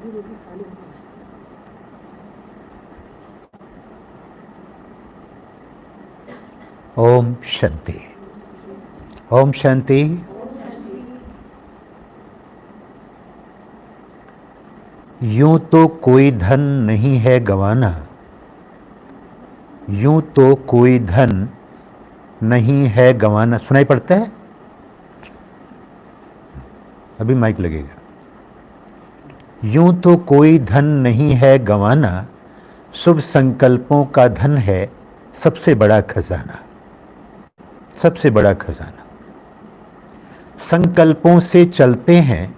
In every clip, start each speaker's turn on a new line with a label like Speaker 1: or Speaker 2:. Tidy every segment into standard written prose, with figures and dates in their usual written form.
Speaker 1: ओम शांति। ओम शांति। यूं तो कोई धन नहीं है गंवाना, यूं तो कोई धन नहीं है गंवाना। सुनाई पड़ता है? अभी माइक लगेगा। यूं तो कोई धन नहीं है गंवाना, शुभ संकल्पों का धन है सबसे बड़ा खजाना। सबसे बड़ा खजाना। संकल्पों से चलते हैं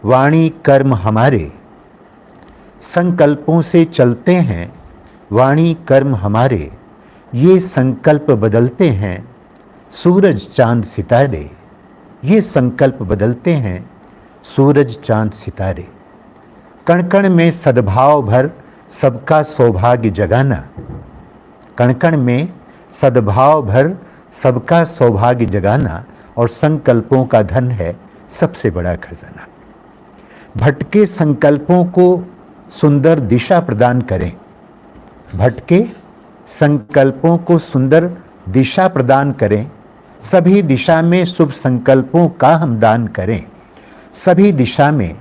Speaker 1: वाणी कर्म हमारे, संकल्पों से चलते हैं वाणी कर्म हमारे। ये संकल्प बदलते हैं सूरज चांद सितारे, ये संकल्प बदलते हैं सूरज चांद सितारे। कण कण में सद्भाव भर सबका सौभाग्य जगाना, कण कण में सद्भाव भर सबका सौभाग्य जगाना। और संकल्पों का धन है सबसे बड़ा खजाना। भटके संकल्पों को सुंदर दिशा प्रदान करें, भटके संकल्पों को सुंदर दिशा प्रदान करें। सभी दिशा में शुभ संकल्पों का हम दान करें, सभी दिशा में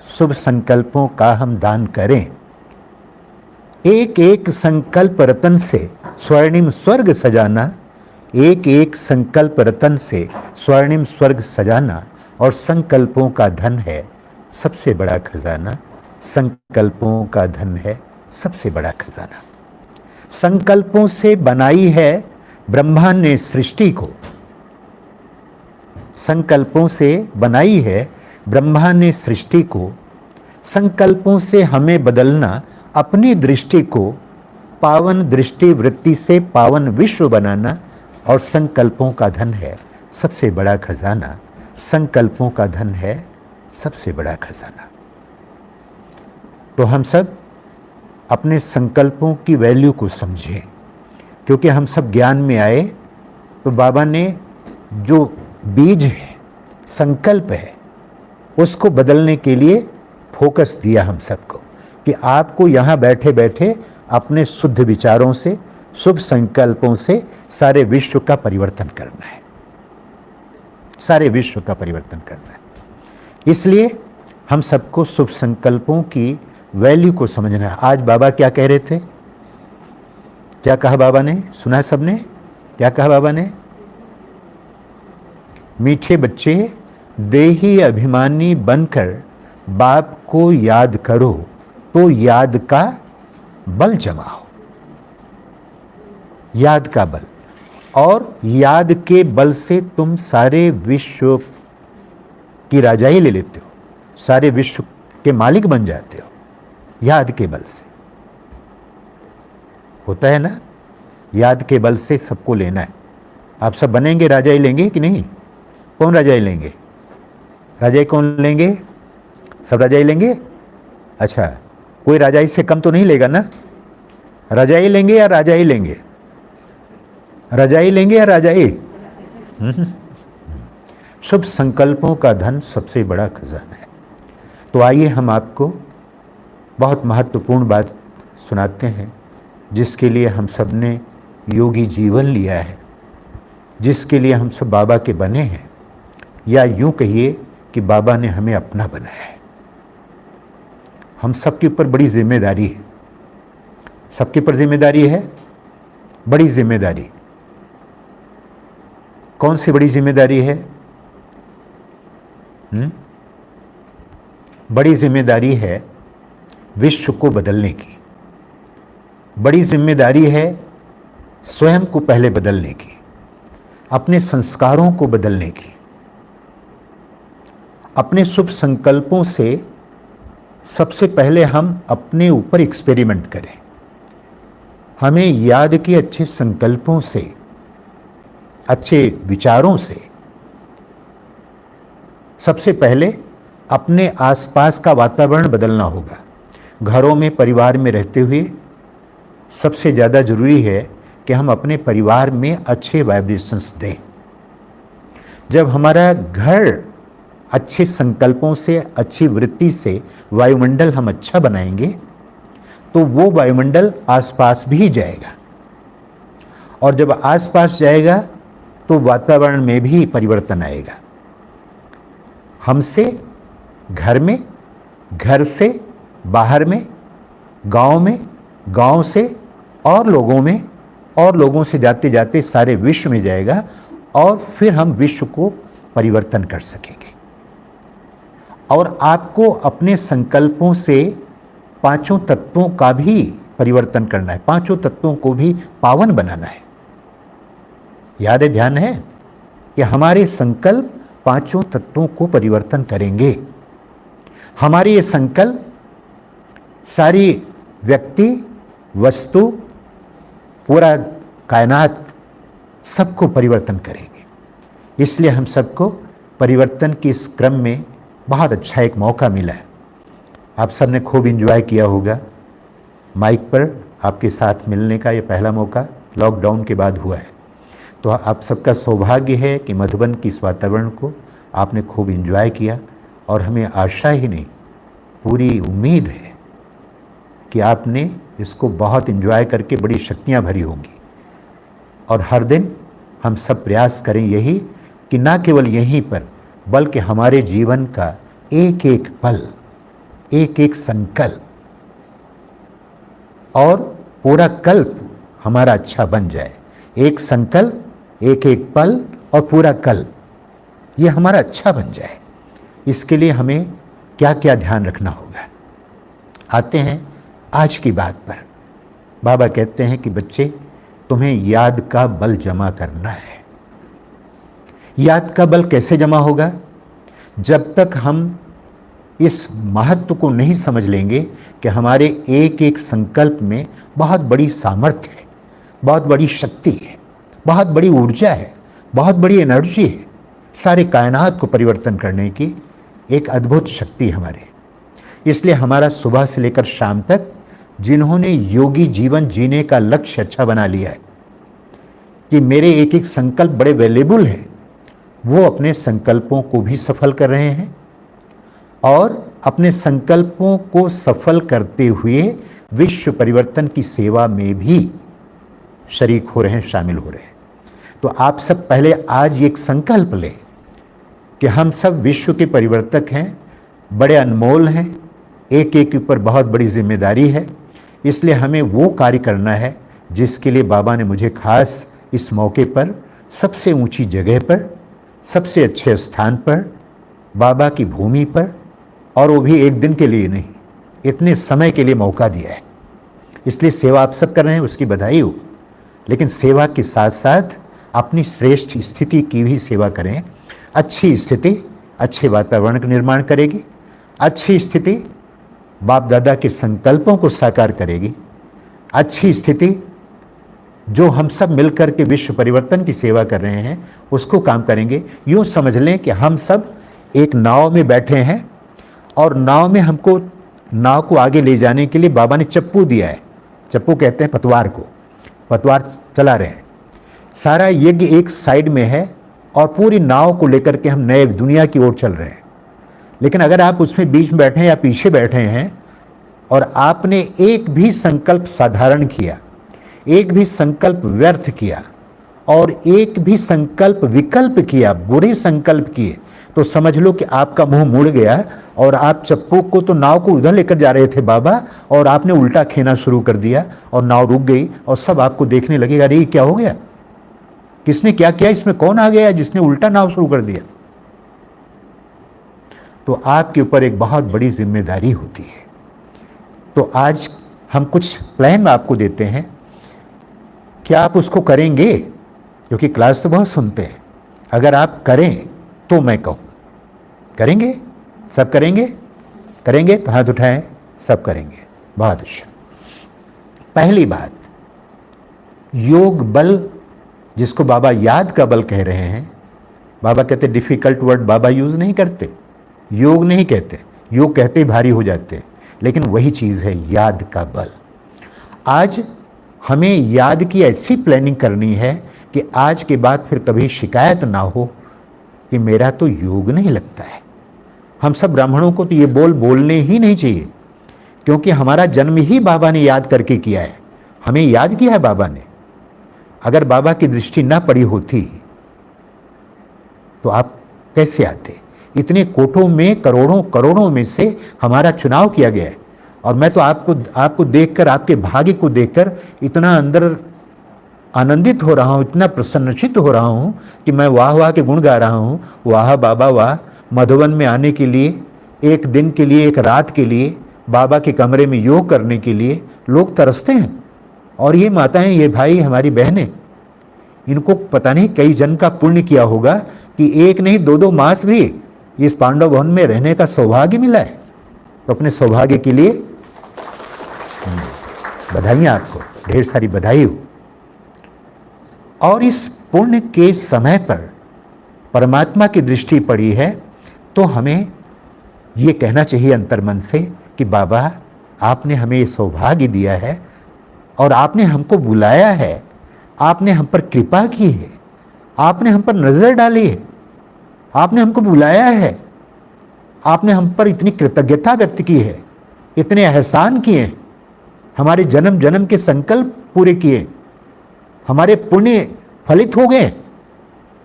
Speaker 1: शुभ संकल्पों का हम दान करें। एक एक संकल्प रतन से स्वर्णिम स्वर्ग सजाना, एक एक संकल्प रतन से स्वर्णिम स्वर्ग सजाना। और संकल्पों का धन है सबसे बड़ा खजाना, संकल्पों का धन है सबसे बड़ा खजाना। संकल्पों से बनाई है ब्रह्मा ने सृष्टि को, संकल्पों से बनाई है ब्रह्मा ने सृष्टि को। संकल्पों से हमें बदलना अपनी दृष्टि को, पावन दृष्टि वृत्ति से पावन विश्व बनाना। और संकल्पों का धन है सबसे बड़ा खजाना, संकल्पों का धन है सबसे बड़ा खजाना। तो हम सब अपने संकल्पों की वैल्यू को समझें, क्योंकि हम सब ज्ञान में आए तो बाबा ने जो बीज है, संकल्प है, उसको बदलने के लिए फोकस दिया हम सबको कि आपको यहाँ बैठे बैठे अपने शुद्ध विचारों से, शुभ संकल्पों से सारे विश्व का परिवर्तन करना है, सारे विश्व का परिवर्तन करना है। इसलिए हम सबको शुभ संकल्पों की वैल्यू को समझना है। आज बाबा क्या कह रहे थे? क्या कहा बाबा ने? सुना है सबने? क्या कहा बाबा ने? मीठे बच्चे देही अभिमानी बनकर बाप को याद करो तो याद का बल जमाओ, याद का बल। और याद के बल से तुम सारे विश्व की राजाई ले लेते हो, सारे विश्व के मालिक बन जाते हो, याद के बल से। होता है ना, याद के बल से सबको लेना है। आप सब बनेंगे, राजाई लेंगे कि नहीं? कौन राजाई लेंगे? राजाई कौन लेंगे? सब राजाई लेंगे? अच्छा, कोई राजाई से कम तो नहीं लेगा ना? राजाई लेंगे या राजाई लेंगे? राजाई लेंगे या राजाई? शुभ संकल्पों का धन सबसे बड़ा खजाना है। तो आइए हम आपको बहुत महत्वपूर्ण बात सुनाते हैं, जिसके लिए हम सब ने योगी जीवन लिया है, जिसके लिए हम सब बाबा के बने हैं, या यूं कहिए कि बाबा ने हमें अपना बनाया है। हम सबके ऊपर बड़ी जिम्मेदारी है, सबके ऊपर जिम्मेदारी है, बड़ी जिम्मेदारी। कौन सी बड़ी जिम्मेदारी है? बड़ी जिम्मेदारी है विश्व को बदलने की, बड़ी जिम्मेदारी है स्वयं को पहले बदलने की, अपने संस्कारों को बदलने की। अपने शुभ संकल्पों से सबसे पहले हम अपने ऊपर एक्सपेरिमेंट करें। हमें याद के अच्छे संकल्पों से, अच्छे विचारों से सबसे पहले अपने आसपास का वातावरण बदलना होगा। घरों में, परिवार में रहते हुए सबसे ज़्यादा ज़रूरी है कि हम अपने परिवार में अच्छे वाइब्रेशंस दें। जब हमारा घर अच्छे संकल्पों से, अच्छी वृत्ति से वायुमंडल हम अच्छा बनाएंगे तो वो वायुमंडल आसपास भी जाएगा, और जब आसपास जाएगा तो वातावरण में भी परिवर्तन आएगा। हमसे घर में, घर से बाहर में, गांव से और लोगों में, और लोगों से जाते जाते सारे विश्व में जाएगा, और फिर हम विश्व को परिवर्तन कर सकेंगे। और आपको अपने संकल्पों से पांचों तत्वों का भी परिवर्तन करना है, पांचों तत्वों को भी पावन बनाना है। याद है, ध्यान है कि हमारे संकल्प पांचों तत्वों को परिवर्तन करेंगे। हमारे ये संकल्प सारी व्यक्ति, वस्तु, पूरा कायनात सबको परिवर्तन करेंगे। इसलिए हम सबको परिवर्तन के इस क्रम में बहुत अच्छा एक मौका मिला है। आप सब ने खूब एंजॉय किया होगा। माइक पर आपके साथ मिलने का ये पहला मौका लॉकडाउन के बाद हुआ है। तो आप सबका सौभाग्य है कि मधुबन की इस वातावरण को आपने खूब एंजॉय किया, और हमें आशा ही नहीं, पूरी उम्मीद है कि आपने इसको बहुत एंजॉय करके बड़ी शक्तियाँ भरी होंगी। और हर दिन हम सब प्रयास करें यही कि ना केवल यहीं पर, बल्कि हमारे जीवन का एक एक पल, एक एक संकल्प और पूरा कल्प हमारा अच्छा बन जाए। एक संकल्प, एक एक पल और पूरा कल्प, ये हमारा अच्छा बन जाए। इसके लिए हमें क्या क्या ध्यान रखना होगा। आते हैं आज की बात पर। बाबा कहते हैं कि बच्चे, तुम्हें याद का बल जमा करना है। याद का बल कैसे जमा होगा? जब तक हम इस महत्व को नहीं समझ लेंगे कि हमारे एक एक संकल्प में बहुत बड़ी सामर्थ्य है, बहुत बड़ी शक्ति है, बहुत बड़ी ऊर्जा है, बहुत बड़ी एनर्जी है, सारे कायनात को परिवर्तन करने की एक अद्भुत शक्ति हमारे। इसलिए हमारा सुबह से लेकर शाम तक जिन्होंने योगी जीवन जीने का लक्ष्य अच्छा बना लिया है कि मेरे एक एक संकल्प बड़े वैल्यूबल हैं, वो अपने संकल्पों को भी सफल कर रहे हैं, और अपने संकल्पों को सफल करते हुए विश्व परिवर्तन की सेवा में भी शरीक हो रहे हैं, शामिल हो रहे हैं। तो आप सब पहले आज एक संकल्प लें कि हम सब विश्व के परिवर्तक हैं, बड़े अनमोल हैं, एक एक के ऊपर बहुत बड़ी जिम्मेदारी है। इसलिए हमें वो कार्य करना है जिसके लिए बाबा ने मुझे खास इस मौके पर, सबसे ऊंची जगह पर, सबसे अच्छे स्थान पर, बाबा की भूमि पर, और वो भी एक दिन के लिए नहीं, इतने समय के लिए मौका दिया है। इसलिए सेवा आप सब कर रहे हैं, उसकी बधाई हो। लेकिन सेवा के साथ साथ अपनी श्रेष्ठ स्थिति की भी सेवा करें। अच्छी स्थिति अच्छे वातावरण का निर्माण करेगी, अच्छी स्थिति बाप दादा के संकल्पों को साकार करेगी, अच्छी स्थिति जो हम सब मिलकर के विश्व परिवर्तन की सेवा कर रहे हैं उसको काम करेंगे। यूँ समझ लें कि हम सब एक नाव में बैठे हैं, और नाव में हमको नाव को आगे ले जाने के लिए बाबा ने चप्पू दिया है। चप्पू कहते हैं पतवार को, पतवार चला रहे हैं। सारा यज्ञ एक साइड में है और पूरी नाव को लेकर के हम नए दुनिया की ओर चल रहे हैं। लेकिन अगर आप उसमें बीच में बैठे हैं या पीछे बैठे हैं और आपने एक भी संकल्प साधारण किया, एक भी संकल्प व्यर्थ किया और एक भी संकल्प विकल्प किया, बुरे संकल्प किए, तो समझ लो कि आपका मुंह मुड़ गया और आप चप्पू को तो नाव को उधर लेकर जा रहे थे बाबा, और आपने उल्टा खेना शुरू कर दिया और नाव रुक गई और सब आपको देखने लगेगा, अरे ये क्या हो गया, किसने क्या किया, इसमें कौन आ गया जिसने उल्टा नाव शुरू कर दिया। तो आपके ऊपर एक बहुत बड़ी जिम्मेदारी होती है। तो आज हम कुछ प्लान आपको देते हैं, क्या आप उसको करेंगे? क्योंकि क्लास तो बहुत सुनते हैं। अगर आप करें तो मैं कहूँ करेंगे, सब करेंगे, करेंगे तो हाथ उठाएं, सब करेंगे। बहुत अच्छा। पहली बात, योग बल, जिसको बाबा याद का बल कह रहे हैं। बाबा कहते डिफिकल्ट वर्ड बाबा यूज नहीं करते, योग नहीं कहते, योग कहते ही भारी हो जाते हैं, लेकिन वही चीज़ है याद का बल। आज हमें याद की ऐसी प्लानिंग करनी है कि आज के बाद फिर कभी शिकायत ना हो कि मेरा तो योग नहीं लगता है, हम सब ब्राह्मणों को तो ये बोलने ही नहीं चाहिए, क्योंकि हमारा जन्म ही बाबा ने याद करके किया है, हमें याद किया है बाबा ने। अगर बाबा की दृष्टि ना पड़ी होती तो आप कैसे आते? इतने कोटों में, करोड़ों करोड़ों में से हमारा चुनाव किया गया है, और मैं तो आपको देखकर, आपके भाग्य को देखकर इतना अंदर आनंदित हो रहा हूँ, इतना प्रसन्नचित्त हो रहा हूँ कि मैं वाह वाह के गुण गा रहा हूँ। वाह बाबा वाह, मधुबन में आने के लिए, एक दिन के लिए, एक रात के लिए, बाबा के कमरे में योग करने के लिए लोग तरसते हैं। और ये माताएं, ये भाई, हमारी बहनें, इनको पता नहीं कई जन्म का पुण्य किया होगा कि एक नहीं दो मास भी इस पांडव भवन में रहने का सौभाग्य मिला है। तो अपने सौभाग्य के लिए बधाइयाँ, आपको ढेर सारी बधाई हो। और इस पुण्य के समय पर परमात्मा की दृष्टि पड़ी है, तो हमें ये कहना चाहिए अंतर्मन से कि बाबा, आपने हमें ये सौभाग्य दिया है और आपने हमको बुलाया है, आपने हम पर कृपा की है, आपने हम पर नजर डाली है, आपने हमको बुलाया है, आपने हम पर इतनी कृतज्ञता व्यक्त की है, इतने एहसान किए, हमारे जन्म जन्म के संकल्प पूरे किए, हमारे पुण्य फलित हो गए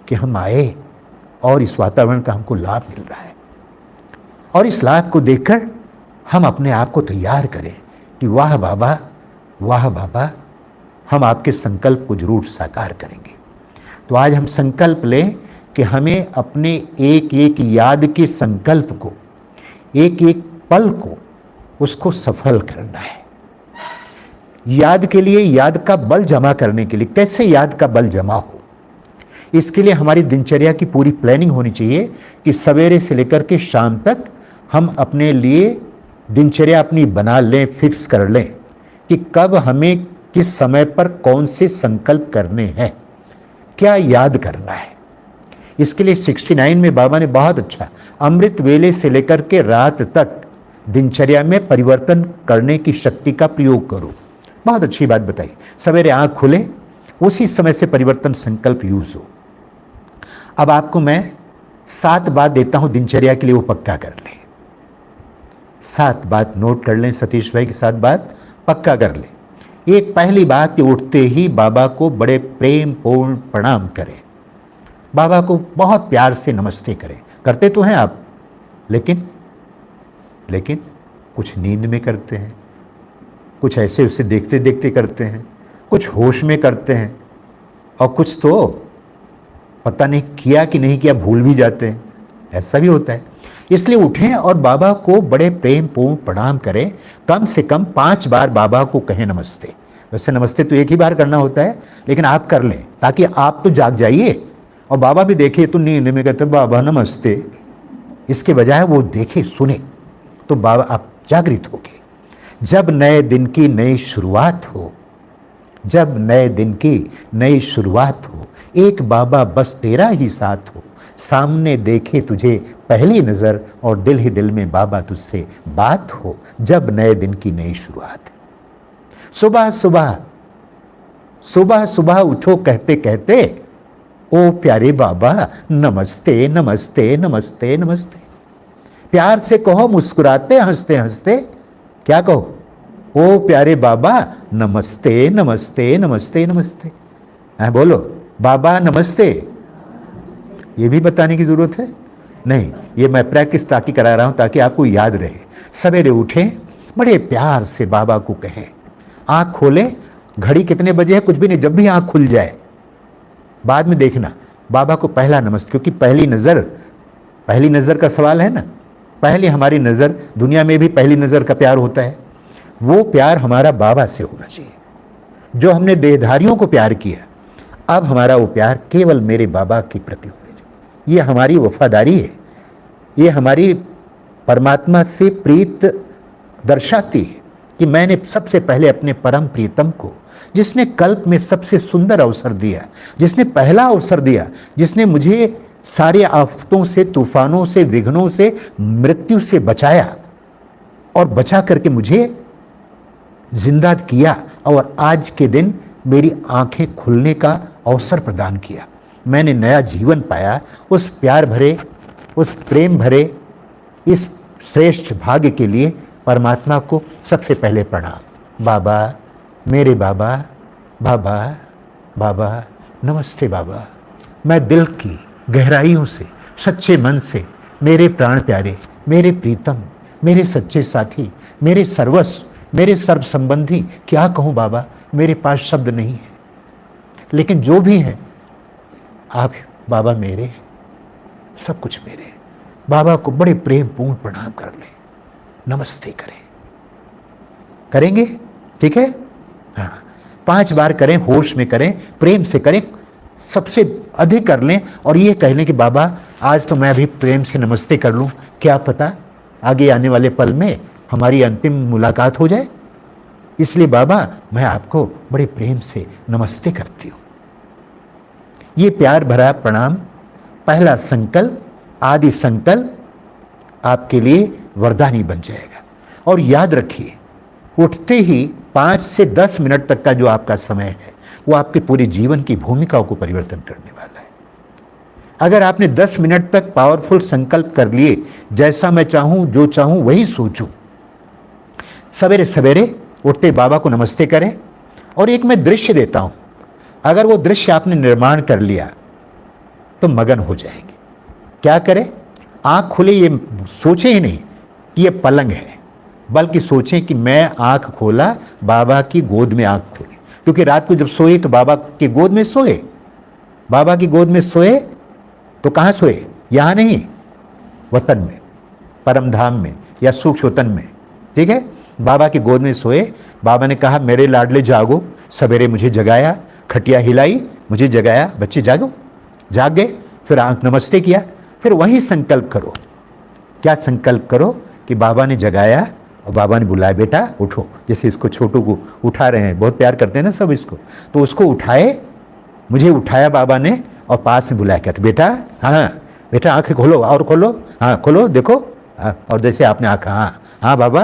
Speaker 1: कि हम आए और इस वातावरण का हमको लाभ मिल रहा है। और इस लाभ को देखकर हम अपने आप को तैयार करें कि वाह बाबा, वाह बाबा, हम आपके संकल्प को जरूर साकार करेंगे। तो आज हम संकल्प लें कि हमें अपने एक एक याद के संकल्प को, एक एक पल को, उसको सफल करना है। याद के लिए, याद का बल जमा करने के लिए, कैसे याद का बल जमा हो, इसके लिए हमारी दिनचर्या की पूरी प्लानिंग होनी चाहिए कि सवेरे से लेकर के शाम तक हम अपने लिए दिनचर्या अपनी बना लें, फिक्स कर लें कि कब हमें किस समय पर कौन से संकल्प करने हैं, क्या याद करना है। इसके लिए 69 में बाबा ने बहुत अच्छा, अमृत वेले से लेकर के रात तक दिनचर्या में परिवर्तन करने की शक्ति का प्रयोग करो, बहुत अच्छी बात बताई। सवेरे आंख खुले, उसी समय से परिवर्तन संकल्प यूज हो। अब आपको मैं 7 बात देता हूं दिनचर्या के लिए, वो पक्का कर लें। 7 बात नोट कर लें, सतीश भाई की 7 बात पक्का कर लें। एक पहली बात कि उठते ही बाबा को बड़े प्रेम पूर्ण प्रणाम करें, बाबा को बहुत प्यार से नमस्ते करें। करते तो हैं आप, लेकिन कुछ नींद में करते हैं, कुछ ऐसे उसे देखते देखते करते हैं, कुछ होश में करते हैं, और कुछ तो पता नहीं किया कि नहीं किया, भूल भी जाते हैं, ऐसा भी होता है। इसलिए उठें और बाबा को बड़े प्रेम पूर्ण प्रणाम करें। कम से कम 5 बार बाबा को कहें नमस्ते। वैसे नमस्ते तो एक ही बार करना होता है, लेकिन आप कर लें ताकि आप तो जाग जाइए और बाबा भी देखे। तो नींद में कहते बाबा नमस्ते, इसके बजाय वो देखे, सुने, तो बाबा आप जागृत होगे। जब नए दिन की नई शुरुआत हो, जब नए दिन की नई शुरुआत हो, एक बाबा बस तेरा ही साथ हो, सामने देखे तुझे पहली नजर और दिल ही दिल में बाबा तुझसे बात हो। जब नए दिन की नई शुरुआत, सुबह सुबह सुबह सुबह उठो कहते कहते ओ प्यारे बाबा नमस्ते नमस्ते नमस्ते नमस्ते। प्यार से कहो, मुस्कुराते हंसते हंसते, क्या कहो? ओ प्यारे बाबा नमस्ते नमस्ते नमस्ते नमस्ते। बोलो बाबा नमस्ते। ये भी बताने की जरूरत है नहीं, ये मैं प्रैक्टिस ताकि करा रहा हूं ताकि आपको याद रहे। सवेरे उठें, बड़े प्यार से बाबा को कहें। आंख खोले, घड़ी कितने बजे है कुछ भी नहीं, जब भी आंख खुल जाए बाद में देखना, बाबा को पहला नमस्ते, क्योंकि पहली नजर का सवाल है ना। पहली हमारी नजर, दुनिया में भी पहली नजर का प्यार होता है, वो प्यार हमारा बाबा से होना चाहिए। जो हमने देहधारियों को प्यार किया, अब हमारा वो प्यार केवल मेरे बाबा के प्रति होना चाहिए। ये हमारी वफादारी है, ये हमारी परमात्मा से प्रीत दर्शाती है कि मैंने सबसे पहले अपने परम प्रीतम को, जिसने कल्प में सबसे सुंदर अवसर दिया, जिसने पहला अवसर दिया, जिसने मुझे सारे आफतों से, तूफानों से, विघ्नों से, मृत्यु से बचाया और बचा करके मुझे जिंदा किया, और आज के दिन मेरी आंखें खुलने का अवसर प्रदान किया, मैंने नया जीवन पाया। उस प्यार भरे, उस प्रेम भरे, इस श्रेष्ठ भाग्य के लिए परमात्मा को सबसे पहले प्रणाम। बाबा, मेरे बाबा, बाबा, बाबा, नमस्ते बाबा। मैं दिल की गहराइयों से, सच्चे मन से, मेरे प्राण प्यारे, मेरे प्रीतम, मेरे सच्चे साथी, मेरे सर्वस्व, मेरे सर्व संबंधी, क्या कहूँ बाबा, मेरे पास शब्द नहीं है। लेकिन जो भी है आप बाबा मेरे हैं, सब कुछ मेरे हैं। बाबा को बड़े प्रेम पूर्ण प्रणाम कर लें, नमस्ते करें। करेंगे? ठीक है? हाँ, 5 बार करें, होश में करें, प्रेम से करें, सबसे अधिक कर लें और ये कह लें कि बाबा आज तो मैं भी प्रेम से नमस्ते कर लूँ, क्या पता आगे आने वाले पल में हमारी अंतिम मुलाकात हो जाए। इसलिए बाबा मैं आपको बड़े प्रेम से नमस्ते करती हूँ। ये प्यार भरा प्रणाम, पहला संकल्प, आदि संकल्प आपके लिए वरदानी बन जाएगा। और याद रखिए, उठते ही 5 से 10 मिनट तक का जो आपका समय है वो आपके पूरे जीवन की भूमिकाओं को परिवर्तन करने वाला है। अगर आपने 10 मिनट तक पावरफुल संकल्प कर लिए, जैसा मैं चाहूं, जो चाहूं वही सोचूं, सवेरे सवेरे उठते बाबा को नमस्ते करें। और एक मैं दृश्य देता हूं, अगर वो दृश्य आपने निर्माण कर लिया तो मगन हो जाएंगे। क्या करें? आंख खुले, ये सोचें ही नहीं कि ये पलंग है, बल्कि सोचें कि मैं आंख खोला, बाबा की गोद में आंख खोली। क्योंकि रात को जब सोए तो बाबा की गोद में सोए। बाबा की गोद में सोए तो कहाँ सोए? यहाँ नहीं, वतन में, परम धाम में या सूक्ष्म वतन में। ठीक है? बाबा की गोद में सोए। बाबा ने कहा मेरे लाडले जागो, सवेरे मुझे जगाया, खटिया हिलाई, मुझे जगाया, बच्चे जागो, जाग गए। फिर आंख नमस्ते किया। फिर वही संकल्प करो। क्या संकल्प करो? कि बाबा ने जगाया और बाबा ने बुलाया, बेटा उठो। जैसे इसको छोटू को उठा रहे हैं, बहुत प्यार करते हैं ना सब इसको, तो उसको उठाए, मुझे उठाया बाबा ने और पास में बुलाया, कहते बेटा, हाँ बेटा आंखें खोलो, और खोलो, हाँ खोलो, देखो, हाँ, और जैसे आपने आंखा, हाँ हाँ बाबा,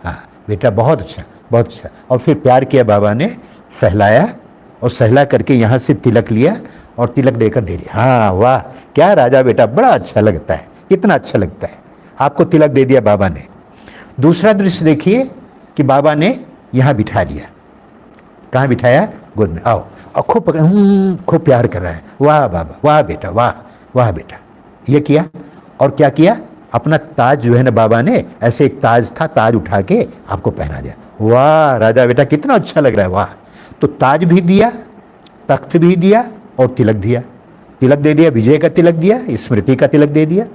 Speaker 1: हाँ बेटा, बहुत अच्छा, बहुत अच्छा। और फिर प्यार किया बाबा ने, सहलाया और सहला करके यहाँ से तिलक लिया और तिलक देकर दे दिया। हाँ वाह, क्या राजा बेटा, बड़ा अच्छा लगता है, कितना अच्छा लगता है। आपको तिलक दे दिया बाबा ने। दूसरा दृश्य देखिए कि बाबा ने यहाँ बिठा दिया। कहाँ बिठाया? गोद में। आओ, और खूब पकड़, खूब प्यार कर रहा है। वाह बाबा, वाह बेटा, वाह वाह बेटा। ये किया। और क्या किया? अपना ताज जो है ना, बाबा ने ऐसे एक ताज था, ताज उठा के आपको पहना दिया। वाह राजा बेटा, कितना अच्छा लग रहा है, वाह। तो ताज भी दिया, तख्त भी दिया और तिलक दिया। तिलक दे दिया, विजय का तिलक दिया, स्मृति का तिलक दे दिया,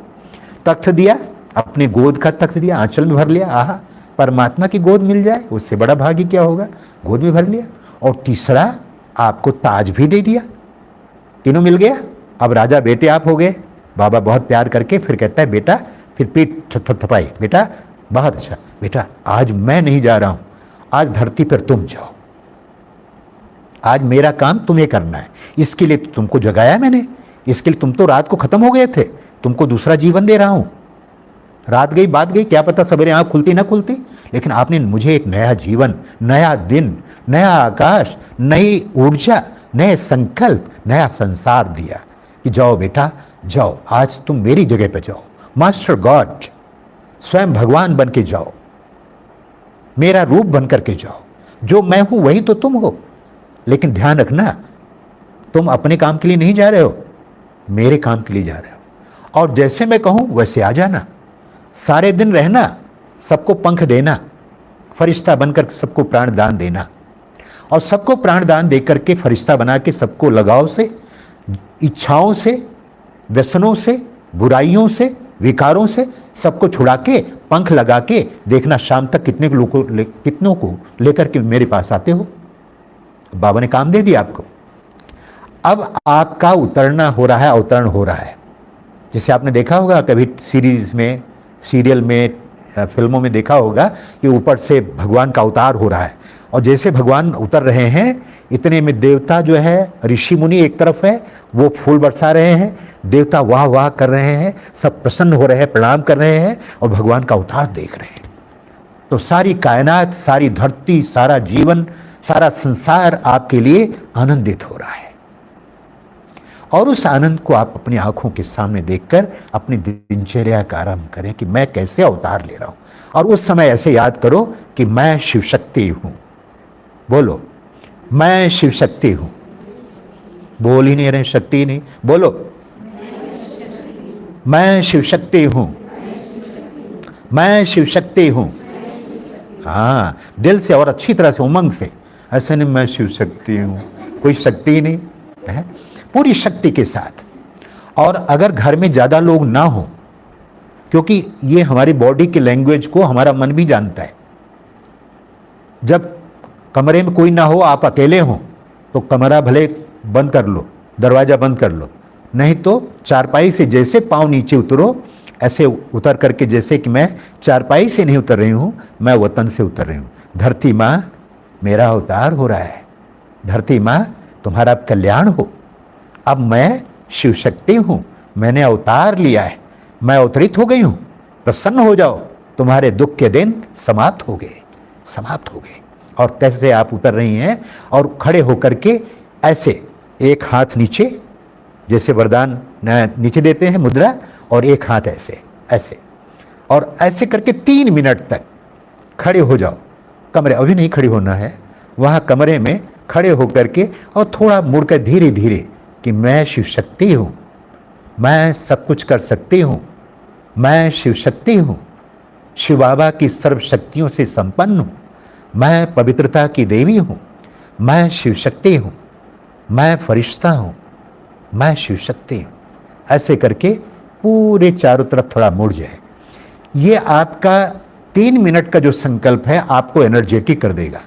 Speaker 1: तख्त दिया, अपने गोद का तख्त दिया, आंचल में भर लिया। आहा, परमात्मा की गोद मिल जाए उससे बड़ा भाग्य क्या होगा। गोद में भर लिया। और तीसरा आपको ताज भी दे दिया। तीनों मिल गया। अब राजा बेटे आप हो गए। बाबा बहुत प्यार करके फिर कहता है बेटा, फिर पीठ थपथपाई, बेटा बहुत अच्छा, बेटा आज मैं नहीं जा रहा हूं, आज धरती पर तुम जाओ, आज मेरा काम तुम्हें करना है। इसके लिए तुमको जगाया मैंने, इसके लिए तुम तो रात को खत्म हो गए थे, तुमको दूसरा जीवन दे रहा हूं। रात गई, बात गई, क्या पता सवेरे आँख खुलती ना खुलती, लेकिन आपने मुझे एक नया जीवन, नया दिन, नया आकाश, नई ऊर्जा, नए संकल्प, नया संसार दिया कि जाओ बेटा जाओ, आज तुम मेरी जगह पे जाओ, मास्टर गॉड, स्वयं भगवान बन के जाओ, मेरा रूप बन करके जाओ। जो मैं हूं वही तो तुम हो। लेकिन ध्यान रखना, तुम अपने काम के लिए नहीं जा रहे हो, मेरे काम के लिए जा रहे हो। और जैसे मैं कहूं वैसे आ जाना, सारे दिन रहना, सबको पंख देना, फरिश्ता बनकर सबको प्राण दान देना। और सबको प्राण दान दे करके फरिश्ता बना के सबको लगाव से, इच्छाओं से, व्यसनों से, बुराइयों से, विकारों से सबको छुड़ा के, पंख लगा के देखना शाम तक कितनों को लेकर के मेरे पास आते हो। बाबा ने काम दे दिया आपको। अब आपका उतरना हो रहा है, अवतरण हो रहा है। जैसे आपने देखा होगा कभी सीरीज में, सीरियल में, फिल्मों में देखा होगा कि ऊपर से भगवान का अवतार हो रहा है। और जैसे भगवान उतर रहे हैं, इतने में देवता जो है, ऋषि मुनि एक तरफ है, वो फूल बरसा रहे हैं, देवता वाह वाह कर रहे हैं, सब प्रसन्न हो रहे हैं, प्रणाम कर रहे हैं और भगवान का अवतार देख रहे हैं। तो सारी कायनात, सारी धरती, सारा जीवन, सारा संसार आपके लिए आनंदित हो रहा है। और उस आनंद को आप अपनी आंखों के सामने देखकर अपनी दिनचर्या का आरंभ करें कि मैं कैसे अवतार ले रहा हूं। और उस समय ऐसे याद करो कि मैं शिव शक्ति हूं। बोलो, मैं शिव शक्ति हूं। बोल ही नहीं रहे, शक्ति नहीं, बोलो, मैं शिव शक्ति हूं, मैं शिव शक्ति हूं। हाँ, दिल से और अच्छी तरह से, उमंग से। ऐसे नहीं मैं शिव शक्ति हूं, कोई शक्ति नहीं है, पूरी शक्ति के साथ। और अगर घर में ज़्यादा लोग ना हो, क्योंकि ये हमारी बॉडी की लैंग्वेज को हमारा मन भी जानता है। जब कमरे में कोई ना हो, आप अकेले हो, तो कमरा भले बंद कर लो, दरवाज़ा बंद कर लो, नहीं तो चारपाई से जैसे पाँव नीचे उतरो, ऐसे उतर करके, जैसे कि मैं चारपाई से नहीं उतर रही हूँ, मैं वतन से उतर रही हूँ। धरती माँ, मेरा अवतार हो रहा है। धरती माँ, तुम्हारा कल्याण हो। अब मैं शिव शक्ति हूँ, मैंने अवतार लिया है, मैं अवतरित हो गई हूँ। प्रसन्न हो जाओ, तुम्हारे दुख के दिन समाप्त हो गए, समाप्त हो गए। और कैसे आप उतर रही हैं, और खड़े होकर के ऐसे एक हाथ नीचे, जैसे वरदान नीचे देते हैं मुद्रा, और एक हाथ ऐसे ऐसे, और ऐसे करके 3 मिनट तक खड़े हो जाओ। कमरे, अभी नहीं खड़े होना है, वहाँ कमरे में खड़े होकर के, और थोड़ा मुड़कर धीरे धीरे कि मैं शिव शक्ति हूँ, मैं सब कुछ कर सकती हूँ, मैं शिव शक्ति हूँ, शिव बाबा की सर्व शक्तियों से संपन्न हूँ, मैं पवित्रता की देवी हूँ, मैं शिव शक्ति हूँ, मैं फरिश्ता हूँ, मैं शिव शक्ति हूँ। ऐसे करके पूरे चारों तरफ थोड़ा मुड़ जाए। ये आपका 3 मिनट का जो संकल्प है, आपको एनर्जेटिक कर देगा।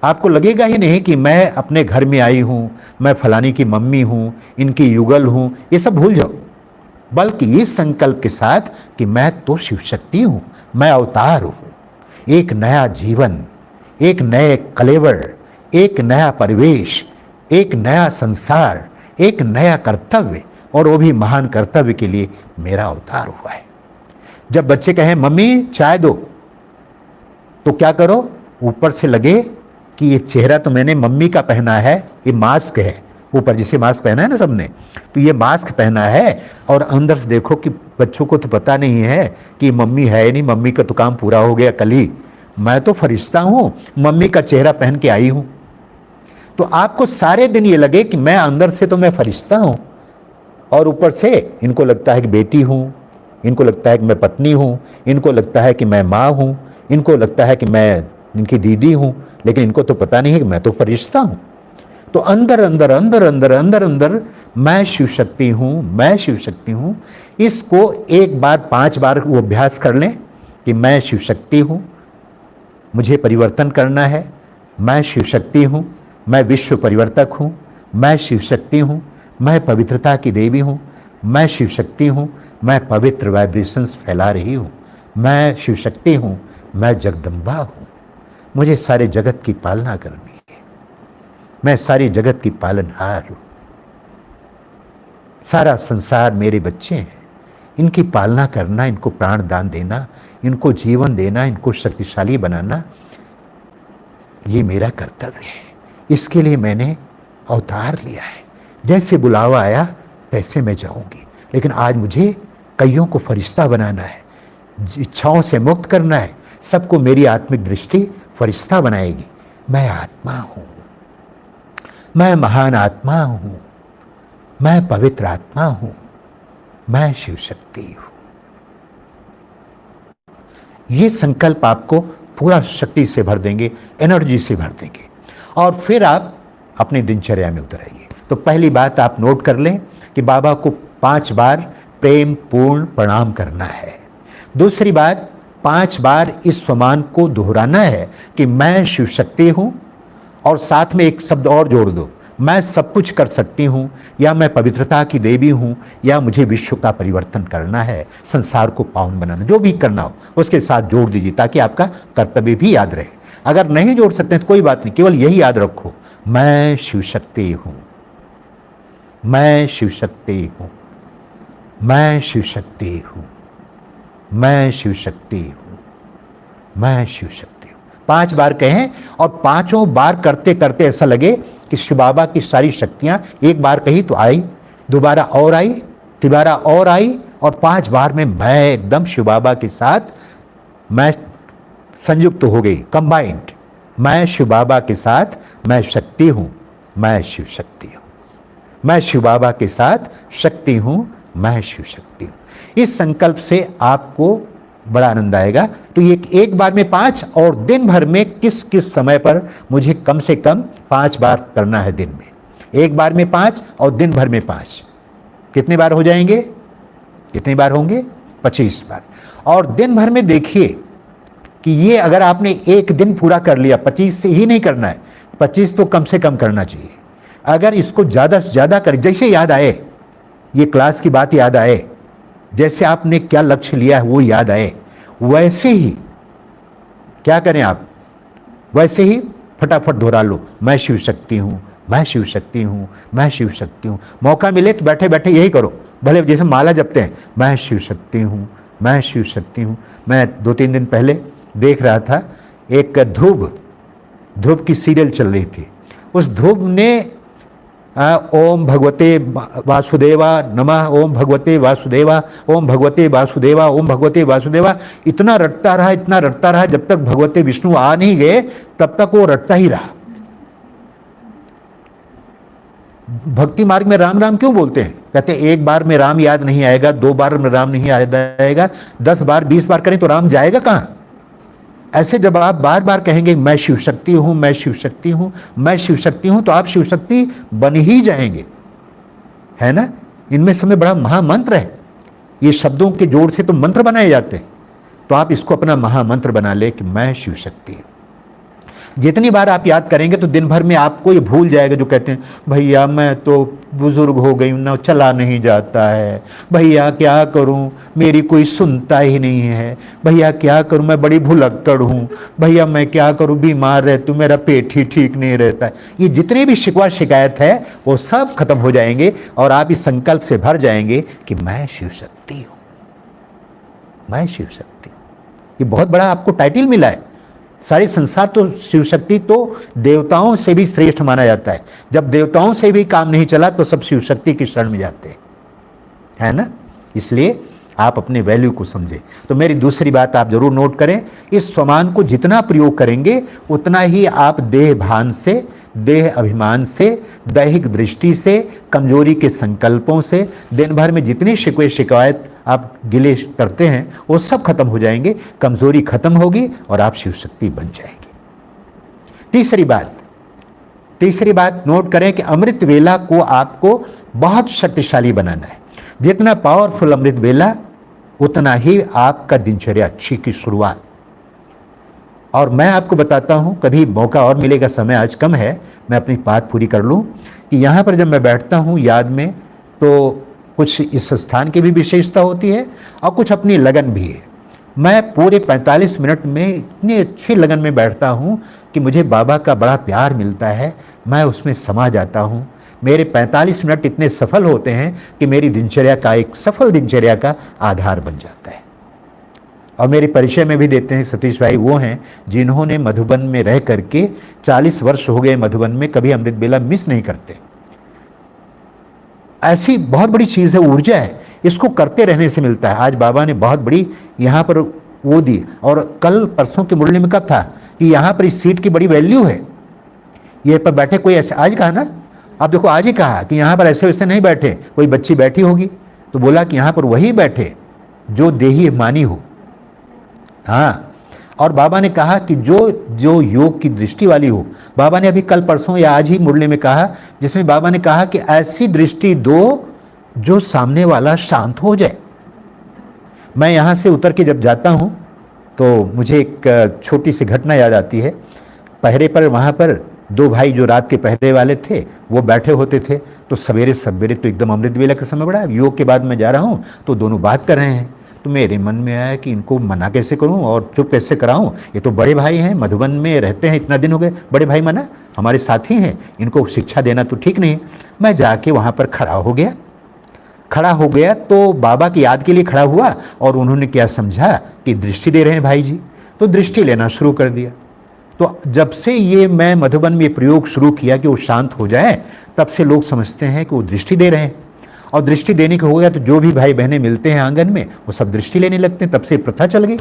Speaker 1: आपको लगेगा ही नहीं कि मैं अपने घर में आई हूँ, मैं फलानी की मम्मी हूँ, इनकी युगल हूँ, ये सब भूल जाओ। बल्कि इस संकल्प के साथ कि मैं तो शिव शक्ति हूँ, मैं अवतार हूँ। एक नया जीवन, एक नए कलेवर, एक नया परिवेश, एक नया संसार, एक नया कर्तव्य, और वो भी महान कर्तव्य के लिए मेरा अवतार हुआ है। जब बच्चे कहें मम्मी चाय दो, तो क्या करो, ऊपर से लगे कि ये चेहरा तो मैंने मम्मी का पहना है, ये मास्क है, ऊपर जैसे मास्क पहना है ना सबने, तो ये मास्क पहना है, और अंदर से देखो कि बच्चों को तो पता नहीं है कि मम्मी है नहीं, मम्मी का तो काम पूरा हो गया कल ही, मैं तो फरिश्ता हूँ, मम्मी का चेहरा पहन के आई हूँ। तो आपको सारे दिन ये लगे कि मैं अंदर से तो मैं फरिश्ता हूँ, और ऊपर से इनको लगता है कि बेटी हूँ, इनको लगता है कि मैं पत्नी हूँ, इनको लगता है कि मैं माँ हूँ, इनको लगता है कि मैं इनकी दीदी हूँ, लेकिन इनको तो पता नहीं है कि मैं तो फरिश्ता हूँ। तो अंदर अंदर अंदर अंदर अंदर अंदर मैं शिव शक्ति हूँ, मैं शिव शक्ति हूँ। इसको 1 बार 5 बार वो अभ्यास कर लें कि मैं शिव शक्ति हूँ, मुझे परिवर्तन करना है, मैं शिव शक्ति हूँ, मैं विश्व परिवर्तक हूँ, मैं शिव शक्ति हूँ, मैं पवित्रता की देवी हूँ, मैं शिव शक्ति हूँ, मैं पवित्र वाइब्रेशंस फैला रही हूँ, मैं शिव शक्ति हूँ, मैं जगदम्बा हूँ, मुझे सारे जगत की पालना करनी है, मैं सारी जगत की पालनहार हूँ, सारा संसार मेरे बच्चे हैं, इनकी पालना करना, इनको प्राण दान देना, इनको जीवन देना, इनको शक्तिशाली बनाना, ये मेरा कर्तव्य है। इसके लिए मैंने अवतार लिया है। जैसे बुलावा आया तैसे मैं जाऊंगी, लेकिन आज मुझे कईयों को फरिश्ता बनाना है, इच्छाओं से मुक्त करना है, सबको मेरी आत्मिक दृष्टि फरिश्ता बनाएगी। मैं आत्मा हूँ, मैं महान आत्मा हूँ, मैं पवित्र आत्मा हूँ, मैं शिव शक्ति हूँ। ये संकल्प आपको पूरा शक्ति से भर देंगे, एनर्जी से भर देंगे, और फिर आप अपनी दिनचर्या में उतर आइए। तो पहली बात आप नोट कर लें कि बाबा को 5 बार प्रेम पूर्ण प्रणाम करना है। दूसरी बात, 5 बार इस स्वमान को दोहराना है कि मैं शिव शक्ति हूँ, और साथ में एक शब्द और जोड़ दो, मैं सब कुछ कर सकती हूँ, या मैं पवित्रता की देवी हूँ, या मुझे विश्व का परिवर्तन करना है, संसार को पावन बनाना, जो भी करना हो उसके साथ जोड़ दीजिए, ताकि आपका कर्तव्य भी याद रहे। अगर नहीं जोड़ सकते तो कोई बात नहीं, केवल यही याद रखो, मैं शिव शक्ति हूँ, मैं शिव शक्ति हूँ, मैं शिव शक्ति हूँ, मैं शिव शक्ति हूँ, मैं शिव शक्ति हूँ। 5 बार कहें, और 5 बार करते करते ऐसा लगे कि शिव बाबा की सारी शक्तियाँ एक बार कही तो आई, दोबारा और आई, तिबारा और आई, और 5 बार में मैं एकदम शिव बाबा के साथ मैं संयुक्त हो गई, कंबाइंड। मैं शिव बाबा के साथ मैं शक्ति हूँ, मैं शिव शक्ति हूँ, मैं शिव बाबा के साथ शक्ति हूँ, मैं शिव शक्ति हूँ। इस संकल्प से आपको बड़ा आनंद आएगा। तो ये एक बार में 5 और दिन भर में किस किस समय पर मुझे कम से कम 5 बार करना है दिन में। एक बार में 5 और दिन भर में 5, कितने बार हो जाएंगे? कितने बार होंगे? 25 बार। और दिन भर में देखिए कि ये अगर आपने एक दिन पूरा कर लिया, 25 से ही नहीं करना है, 25 तो कम से कम करना चाहिए। अगर इसको ज़्यादा से ज़्यादा करें, जैसे याद आए, ये क्लास की बात याद आए, जैसे आपने क्या लक्ष्य लिया है वो याद आए, वैसे ही क्या करें आप, वैसे ही फटाफट दोहरा लो, मैं शिव शक्ति हूँ, मैं शिव शक्ति हूँ, मैं शिव शक्ति हूँ। मौका मिले तो बैठे बैठे यही करो, भले जैसे माला जपते हैं, मैं शिव शक्ति हूँ, मैं शिव शक्ति हूँ। मैं 2-3 दिन पहले देख रहा था, एक ध्रुव की सीरियल चल रही थी। उस ध्रुव ने ओम भगवते वासुदेवा नमः, ओम भगवते वासुदेवा, ओम भगवते वासुदेवा, ओम भगवते वासुदेवा, इतना रटता रहा, जब तक भगवते विष्णु आ नहीं गए तब तक वो रटता ही रहा। भक्ति मार्ग में राम राम क्यों बोलते हैं? कहते हैं एक बार में राम याद नहीं आएगा, 2 बार में राम नहीं याद आएगा, 10 बार 20 बार करें तो राम जाएगा कहाँ? ऐसे जब आप बार बार कहेंगे मैं शिव शक्ति हूँ, मैं शिव शक्ति हूँ, मैं शिव शक्ति हूँ, तो आप शिव शक्ति बन ही जाएंगे, है ना। इनमें समय बड़ा महामंत्र है, ये शब्दों के जोड़ से तो मंत्र बनाए जाते हैं। तो आप इसको अपना महामंत्र बना ले कि मैं शिव शक्ति हूँ। जितनी बार आप याद करेंगे तो दिन भर में आपको ये भूल जाएगा। जो कहते हैं भैया मैं तो बुजुर्ग हो गई हूँ ना, चला नहीं जाता है, भैया क्या करूँ, मेरी कोई सुनता ही नहीं है, भैया क्या करूँ, मैं बड़ी भुलक्कड़ हूँ, भैया मैं क्या करूँ, बीमार रहती हूँ, मेरा पेट ही ठीक नहीं रहता है। ये जितने भी शिकवा शिकायत है वो सब खत्म हो जाएंगे और आप इस संकल्प से भर जाएंगे कि मैं शिव शक्ति हूँ, मैं शिव शक्ति हूँ। ये बहुत बड़ा आपको टाइटल मिला है। सारे संसार तो शिव शक्ति तो देवताओं से भी श्रेष्ठ माना जाता है। जब देवताओं से भी काम नहीं चला तो सब शिव शक्ति की शरण में जाते हैं, है ना। इसलिए आप अपने वैल्यू को समझें। तो मेरी दूसरी बात आप जरूर नोट करें, इस स्वमान को जितना प्रयोग करेंगे उतना ही आप देह भान से, देह अभिमान से, दैहिक दृष्टि से, कमजोरी के संकल्पों से, दिन भर में जितनी शिकवे शिकायत आप गिले करते हैं वो सब खत्म हो जाएंगे, कमजोरी खत्म होगी और आप शिव शक्ति बन जाएंगे। तीसरी बात नोट करें कि अमृत वेला को आपको बहुत शक्तिशाली बनाना है। जितना पावरफुल अमृत वेला उतना ही आपका दिनचर्या अच्छी की शुरुआत। और मैं आपको बताता हूँ, कभी मौका और मिलेगा, समय आज कम है, मैं अपनी बात पूरी कर लूँ कि यहाँ पर जब मैं बैठता हूँ याद में, तो कुछ इस स्थान की भी विशेषता होती है और कुछ अपनी लगन भी है। मैं पूरे 45 मिनट में इतनी अच्छी लगन में बैठता हूँ कि मुझे बाबा का बड़ा प्यार मिलता है, मैं उसमें समा जाता हूँ। मेरे 45 मिनट इतने सफल होते हैं कि मेरी दिनचर्या का, एक सफल दिनचर्या का आधार बन जाता है। और मेरे परिचय में भी देते हैं सतीश भाई, वो हैं जिन्होंने मधुबन में रह करके 40 वर्ष हो गए मधुबन में, कभी अमृत बेला मिस नहीं करते। ऐसी बहुत बड़ी चीज़ है, ऊर्जा है, इसको करते रहने से मिलता है। आज बाबा ने बहुत बड़ी यहाँ पर वो दी। और कल परसों की मुरली में कब था कि यहाँ पर इस सीट की बड़ी वैल्यू है। ये पर बैठे कोई ऐसे, आज कहा ना, आप देखो आज ही कहा कि यहाँ पर ऐसे वैसे नहीं बैठे, कोई बच्ची बैठी होगी तो बोला कि यहाँ पर वही बैठे जो देही मानी हो। हाँ, और बाबा ने कहा कि जो योग की दृष्टि वाली हो। बाबा ने अभी कल परसों या आज ही मुरली में कहा, जिसमें बाबा ने कहा कि ऐसी दृष्टि दो जो सामने वाला शांत हो जाए। मैं यहाँ से उतर के जब जाता हूँ तो मुझे एक छोटी सी घटना याद आती है। पहरे पर वहाँ पर 2 भाई जो रात के पहरे वाले थे वो बैठे होते थे। तो सवेरे सवेरे तो एकदम अमृत वेला का समय बड़ा, योग के बाद मैं जा रहा हूँ तो दोनों बात कर रहे हैं। तो मेरे मन में आया कि इनको मना कैसे करूं और चुप कैसे कराऊं। ये तो बड़े भाई हैं, मधुबन में रहते हैं, इतना दिन हो गए, बड़े भाई मना, हमारे साथी हैं, इनको शिक्षा देना तो ठीक नहीं। मैं जाके वहाँ पर खड़ा हो गया तो बाबा की याद के लिए खड़ा हुआ और उन्होंने क्या समझा कि दृष्टि दे रहे हैं भाई जी, तो दृष्टि लेना शुरू कर दिया। तो जब से ये मैं मधुबन में प्रयोग शुरू किया कि वो शांत हो जाए, तब से लोग समझते हैं कि वो दृष्टि दे रहे हैं, और दृष्टि देने के हो गया तो जो भी भाई बहनें मिलते हैं आंगन में वो सब दृष्टि लेने लगते हैं। तब से प्रथा चल गई।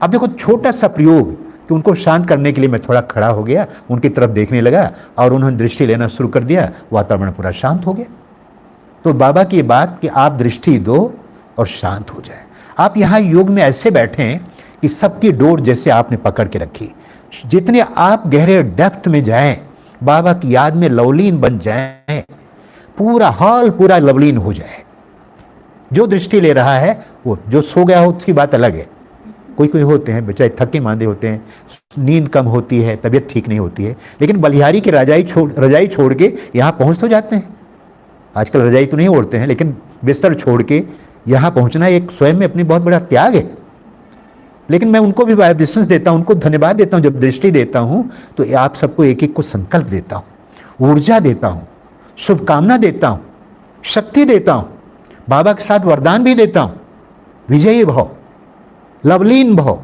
Speaker 1: अब देखो छोटा सा प्रयोग कि उनको शांत करने के लिए मैं थोड़ा खड़ा हो गया, उनकी तरफ देखने लगा और उन्होंने दृष्टि लेना शुरू कर दिया, वातावरण पूरा शांत हो गया। तो बाबा की बात कि आप दृष्टि दो और शांत हो जाए। आप यहाँ योग में ऐसे बैठे हैं कि सबकी डोर जैसे आपने पकड़ के रखी, जितने आप गहरे डेप्थ में जाएं, बाबा की याद में लवलीन बन जाएं, पूरा हॉल पूरा लवलीन हो जाए। जो दृष्टि ले रहा है वो, जो सो गया हो उसकी बात अलग है। कोई कोई होते हैं बेचारे थके मांदे होते हैं, नींद कम होती है, तबीयत ठीक नहीं होती है, लेकिन बलिहारी की रजाई छोड़ के यहाँ पहुँच तो जाते हैं। आजकल रजाई तो नहीं ओढ़ते हैं, लेकिन बिस्तर छोड़ के यहाँ पहुँचना एक स्वयं में अपनी बहुत बड़ा त्याग है। लेकिन मैं उनको भी वाइब्रेशंस देता हूँ, उनको धन्यवाद देता हूँ। जब दृष्टि देता हूँ तो आप सबको एक एक को संकल्प देता हूँ, ऊर्जा देता हूँ, शुभकामना देता हूँ, शक्ति देता हूँ, बाबा के साथ वरदान भी देता हूँ। विजयी भव, लवलीन भव,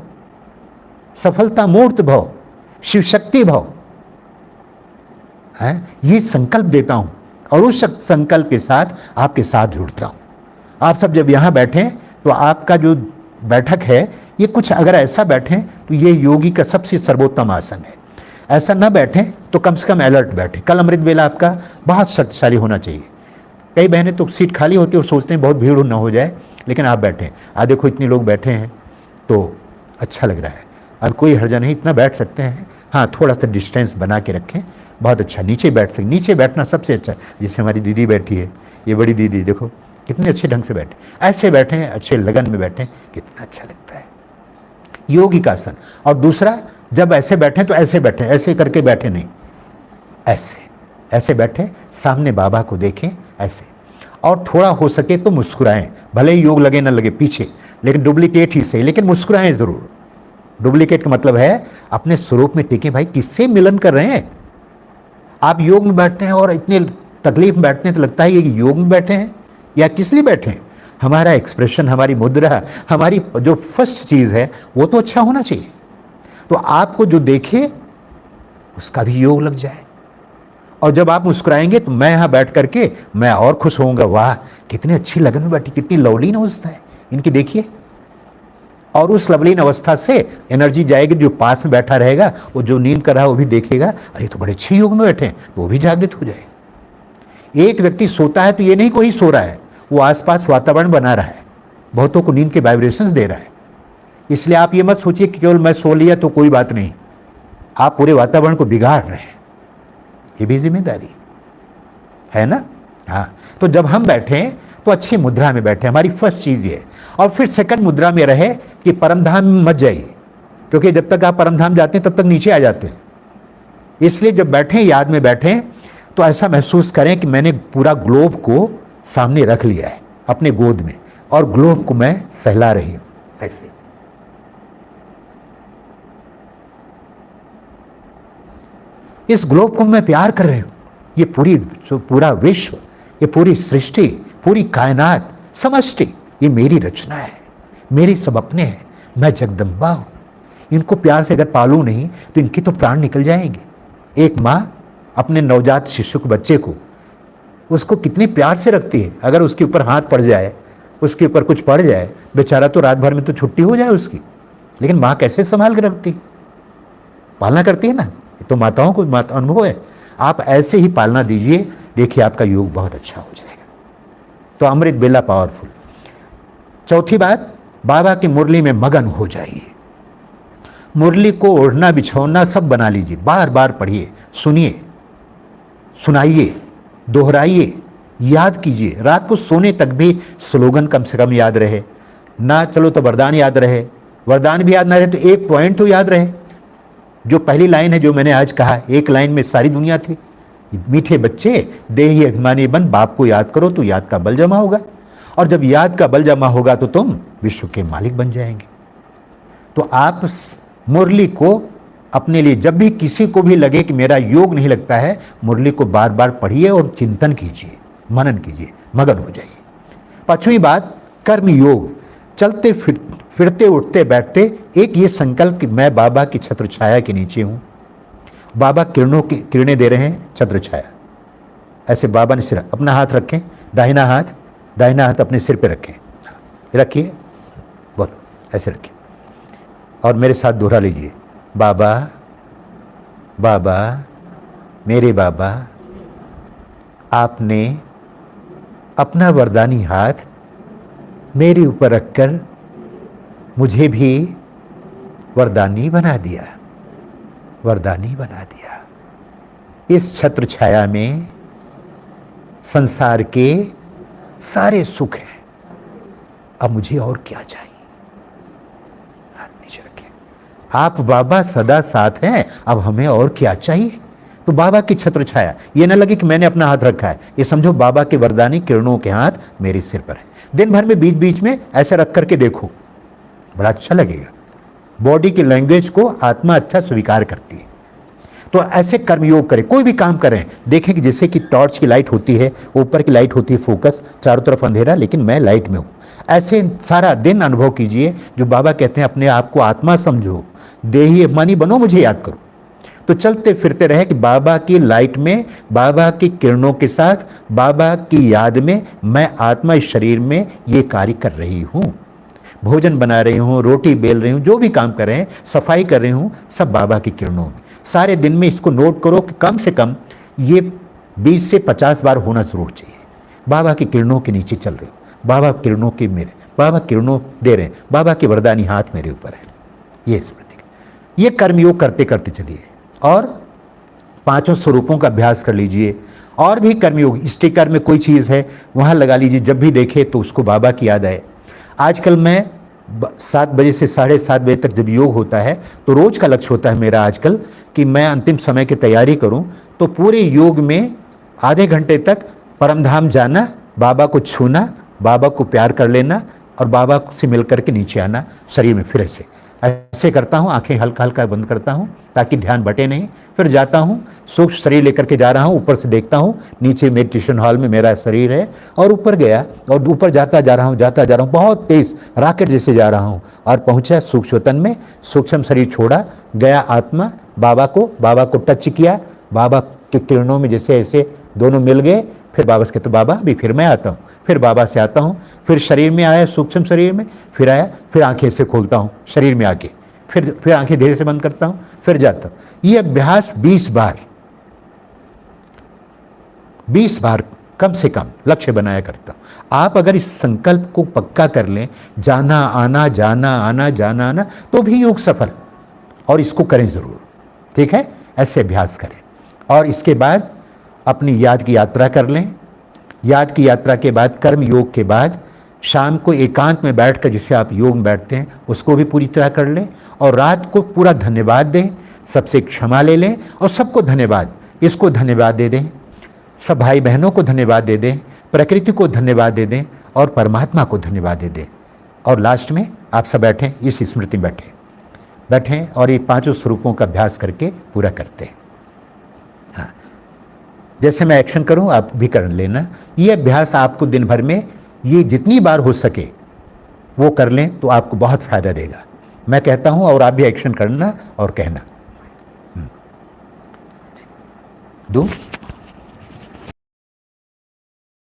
Speaker 1: सफलता मूर्त भव, शिव शक्ति भव, है ये संकल्प देता हूँ, और उस संकल्प के साथ आपके साथ जुड़ता हूँ। आप सब जब यहाँ बैठें तो आपका जो बैठक है ये कुछ अगर ऐसा बैठें तो ये योगी का सबसे सर्वोत्तम आसन है। ऐसा ना बैठें तो कम से कम अलर्ट बैठे। कल अमृत वेला आपका बहुत शक्तिशाली होना चाहिए। कई बहनें तो सीट खाली होती है और सोचते हैं बहुत भीड़ ना हो जाए, लेकिन आप बैठें। देखो इतने लोग बैठे हैं तो अच्छा लग रहा है, और कोई हर्जा नहीं, इतना बैठ सकते हैं। हाँ, थोड़ा सा डिस्टेंस बना के रखें, बहुत अच्छा। नीचे बैठ सकते, नीचे बैठना सबसे अच्छा। जैसे हमारी दीदी बैठी है, ये बड़ी दीदी देखो कितने अच्छे ढंग से बैठे, ऐसे बैठे हैं, अच्छे लगन में बैठे, कितना अच्छा लगता है योगी का आसन। और दूसरा, जब ऐसे बैठे तो ऐसे बैठे, ऐसे करके बैठे नहीं, ऐसे बैठे, सामने बाबा को देखें ऐसे, और थोड़ा हो सके तो मुस्कुराएं। भले ही योग लगे ना लगे पीछे, लेकिन डुप्लीकेट ही सही, लेकिन मुस्कुराएं जरूर। डुप्लीकेट का मतलब है अपने स्वरूप में टिके। भाई किससे मिलन कर रहे हैं आप? योग में बैठते हैं और इतने तकलीफ में बैठते हैं तो लगता है ये योग में बैठे हैं या किस लिए बैठे हैं। हमारा एक्सप्रेशन, हमारी मुद्रा, हमारी जो फर्स्ट चीज है वो तो अच्छा होना चाहिए। तो आपको जो देखे उसका भी योग लग जाए। और जब आप मुस्कुराएंगे तो मैं यहाँ बैठ करके मैं और खुश होऊंगा। वाह कितनी अच्छी लगन में बैठी, कितनी लवलीन अवस्था है इनकी, देखिए। और उस लवलीन अवस्था से एनर्जी जाएगी, जो पास में बैठा रहेगा वो जो नींद कर रहा है वो भी देखेगा, अरे तो बड़े अच्छे योग में बैठे हैं, तो वो भी जागृत हो जाएगा। एक व्यक्ति सोता है तो ये नहीं कोई सो रहा है, वो आसपास वातावरण बना रहा है, बहुतों को नींद के वाइब्रेशंस दे रहा है। इसलिए आप ये मत सोचिए कि केवल मैं सो लिया तो कोई बात नहीं, आप पूरे वातावरण को बिगाड़ रहे हैं, ये भी जिम्मेदारी है ना। हाँ, तो जब हम बैठे तो अच्छी मुद्रा में बैठे, हमारी फर्स्ट चीज ये है। और फिर सेकंड मुद्रा में रहे कि परमधाम में मत जाइए, क्योंकि जब तक आप परमधाम जाते हैं तब तक नीचे आ जाते हैं। इसलिए जब बैठे, याद में बैठे, तो ऐसा महसूस करें कि मैंने पूरा ग्लोब को सामने रख लिया है अपने गोद में, और ग्लोब को मैं सहला रही हूं ऐसे। इस ग्लोब को मैं प्यार कर रही हूं। ये पूरा विश्व, ये पूरी सृष्टि, पूरी कायनात, समष्टि, ये मेरी रचना है, मेरे सब अपने हैं, मैं जगदम्बा हूं। इनको प्यार से अगर पालूं नहीं तो इनके तो प्राण निकल जाएंगे। एक माँ अपने नवजात शिशु के बच्चे को, उसको कितनी प्यार से रखती है। अगर उसके ऊपर हाथ पड़ जाए, उसके ऊपर कुछ पड़ जाए, बेचारा तो रात भर में तो छुट्टी हो जाए उसकी, लेकिन माँ कैसे संभाल के रखती, पालना करती है ना। ये तो माताओं को अनुभव है। आप ऐसे ही पालना दीजिए, देखिए आपका योग बहुत अच्छा हो जाएगा। तो अमृत बेला पावरफुल। चौथी बात, बाबा की मुरली में मगन हो जाइए। मुरली को ओढ़ना बिछौना सब बना लीजिए, बार बार पढ़िए, सुनिए, सुनाइए, दोहराइए, याद कीजिए। रात को सोने तक भी स्लोगन कम से कम याद रहे ना, चलो तो वरदान याद रहे, वरदान भी याद ना रहे तो एक पॉइंट तो याद रहे। जो पहली लाइन है जो मैंने आज कहा, एक लाइन में सारी दुनिया थी। मीठे बच्चे देही अभिमानी बन, बाप को याद करो तो याद का बल जमा होगा, और जब याद का बल जमा होगा तो तुम विश्व के मालिक बन जाएंगे। तो आप मुरली को अपने लिए, जब भी किसी को भी लगे कि मेरा योग नहीं लगता है, मुरली को बार बार पढ़िए और चिंतन कीजिए, मनन कीजिए, मगन हो जाइए। पांचवी बात, कर्म योग। चलते फिरते उठते बैठते एक ये संकल्प कि मैं बाबा की छत्र छाया के नीचे हूँ, बाबा किरणें दे रहे हैं, छत्र छाया। ऐसे बाबा ने सिर, अपना हाथ रखें, दाहिना हाथ अपने सिर पे रखें, रखिए, बोलो, ऐसे रखिए और मेरे साथ दोहरा लीजिए, बाबा बाबा मेरे बाबा, आपने अपना वरदानी हाथ मेरे ऊपर रखकर मुझे भी वरदानी बना दिया, वरदानी बना दिया। इस छत्र छाया में संसार के सारे सुख हैं, अब मुझे और क्या चाहिए। हाथ नीचे रखें, आप बाबा सदा साथ हैं, अब हमें और क्या चाहिए। तो बाबा की छत्र छाया, ये ना लगे कि मैंने अपना हाथ रखा है, ये समझो बाबा के वरदानी किरणों के हाथ मेरे सिर पर है। दिन भर में बीच बीच में ऐसे रख करके देखो, बड़ा अच्छा लगेगा। बॉडी की लैंग्वेज को आत्मा अच्छा स्वीकार करती है। तो ऐसे कर्मयोग करें, कोई भी काम करें, देखें कि जैसे कि टॉर्च की लाइट होती है, ऊपर की लाइट होती है फोकस, चारों तरफ अंधेरा लेकिन मैं लाइट में हूँ। ऐसे सारा दिन अनुभव कीजिए, जो बाबा कहते हैं अपने आप को आत्मा समझो, देही अभिमानी बनो, मुझे याद करो। तो चलते फिरते रहे कि बाबा की लाइट में, बाबा की किरणों के साथ, बाबा की याद में मैं आत्मा इस शरीर में ये कार्य कर रही हूँ। भोजन बना रही हूँ, रोटी बेल रही हूँ, जो भी काम कर रहे हैं, सफाई कर रही हूँ, सब बाबा की किरणों में। सारे दिन में इसको नोट करो कि कम से कम ये 20 से 50 बार होना जरूर चाहिए। बाबा की किरणों के नीचे चल रहे हो, बाबा किरणों के मेरे, बाबा किरणों दे रहे हैं, बाबा के वरदानी हाथ मेरे ऊपर है, ये स्मृति। ये कर्मयोग करते करते चलिए और पांचों स्वरूपों का अभ्यास कर लीजिए। और भी कर्मयोग, स्टिकर में कोई चीज़ है वहाँ लगा लीजिए, जब भी देखे तो उसको बाबा की याद आए। आजकल मैं 7 बजे से 7:30 बजे तक जब योग होता है तो रोज़ का लक्ष्य होता है मेरा आजकल कि मैं अंतिम समय की तैयारी करूं, तो पूरे योग में आधे घंटे तक परमधाम जाना, बाबा को छूना, बाबा को प्यार कर लेना और बाबा से मिलकर के नीचे आना शरीर में। फिर ऐसे करता हूँ, आंखें हल्का हल्का बंद करता हूँ ताकि ध्यान बटे नहीं। फिर जाता हूँ, सूक्ष्म शरीर लेकर के जा रहा हूँ, ऊपर से देखता हूँ, नीचे मेडिटेशन हॉल में मेरा शरीर है और ऊपर गया और ऊपर जाता जा रहा हूँ, बहुत तेज रॉकेट जैसे जा रहा हूँ और पहुँचा सूक्ष्म तन में। सूक्ष्म शरीर छोड़ा, गया आत्मा, बाबा को टच किया, बाबा के किरणों में जैसे ऐसे दोनों मिल गए। फिर बाबा से कहते बाबा अभी फिर मैं आता हूँ, फिर बाबा से आता हूँ, फिर शरीर में आया, सूक्ष्म शरीर में फिर आया, फिर आंखें से खोलता हूँ शरीर में आके, फिर आंखें धीरे से बंद करता हूँ, फिर जाता हूँ। ये अभ्यास 20 बार कम से कम लक्ष्य बनाया करता हूँ। आप अगर इस संकल्प को पक्का कर लें, जाना आना जाना आना जाना आना, तो भी योग सफल। और इसको करें ज़रूर, ठीक है, ऐसे अभ्यास करें। और इसके बाद अपनी याद की यात्रा कर लें। याद की यात्रा के बाद, कर्म योग के बाद, शाम को एकांत में बैठकर जिससे आप योग में बैठते हैं उसको भी पूरी तरह कर लें। और रात को पूरा धन्यवाद दें, सबसे क्षमा ले लें और सबको धन्यवाद, इसको धन्यवाद दे दें, सब भाई बहनों को धन्यवाद दे दें, प्रकृति को धन्यवाद दे दें और परमात्मा को धन्यवाद दे दें। और लास्ट में आप सब बैठें, इस स्मृति में बैठें और ये पांचों स्वरूपों का अभ्यास करके पूरा करते हैं। हाँ, जैसे मैं एक्शन करूं आप भी कर लेना। ये अभ्यास आपको दिन भर में ये जितनी बार हो सके वो कर लें तो आपको बहुत फायदा देगा। मैं कहता हूं और आप भी एक्शन करना और कहना। 2